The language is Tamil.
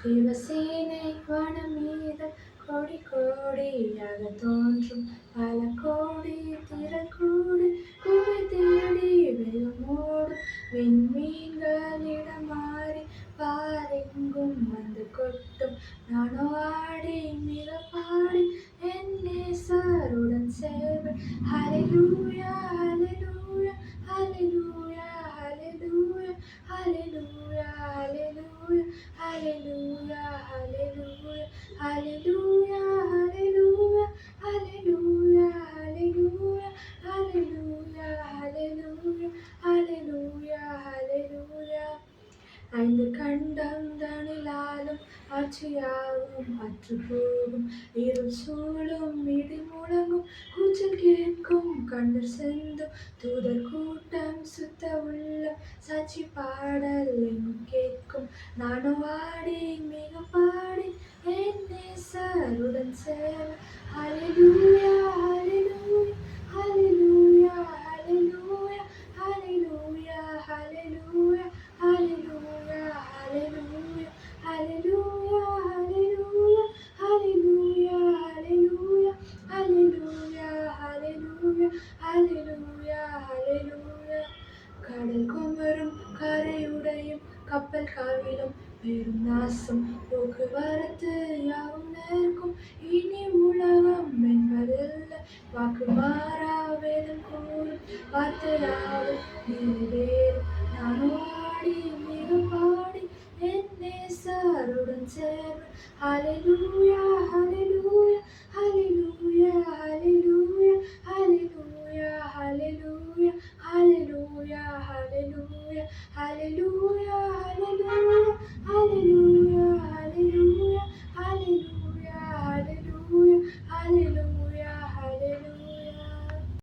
தேவசேனை வனமீது கோடி கோடியாக தோன்றும் பல கோடி திரள்கூடி குகை தேடி வேகமோடும் விண்மீன்களிடம் மாறி பாரெங்கும் வந்து கொட்டும். நானோ ஆடி மிக பாடி என் நேசருடன் சேர்வேன். ஹல்லேலூயா ஹல்லேலூயா ஹல்லேலூயா ஹல்லேலூயா ஹல்லேலூயா ஹல்லேலூயா ஹalleluya hallelujah hallelujah hallelujah hallelujah hallelujah hallelujah hallelujah hallelujah hallelujah ஐந்து கண்டம் தனிலாலும் ஆட்சியாகும் அற்றுப்போகும். இருள் சூழும் இடி முழங்கும் கூச்சல் கேட்கும் கண்ணீர் சிந்தும் தூதர் கூட்டம் சுத்த உள்ளம் சாட்சி பாடல் எங்கும் கேட்கும். நானும் ஆடி மிக பாடி என் நேசருடன் சேர்வேன். ஹல்லேலூயா ஹல்லேலூயா ஹல்லேலூயா ஹல்லேலூயா ஹல்லேலூயா ஹல்லேலூயா ஹalleluya hallelujah hallelujah hallelujah hallelujah hallelujah hallelujah hallelujah hallelujah கடல் குமரும் கரையுடையும் கப்பல் காவிலும் பெரும் நாசம் போக்குவரத்து யாவும் நேர்க்கும். இனி உலகம் என்பதில்லை வாக்கு மாறா வேதம் கூறும் வார்த்தையாவும் நிறைவேறும். நானும் ஆடி மிக பாடி என் நேசருடன் சேர்வேன். ஹல்லேலூயா ஹல்லேலூயா ஹல்லேலூயா ஹல்லேலூயா ஹல்லேலூயா ஹல்லேலூயா ஹல்லேலூயா ஹல்லேலூயா ஹல்லேலூயா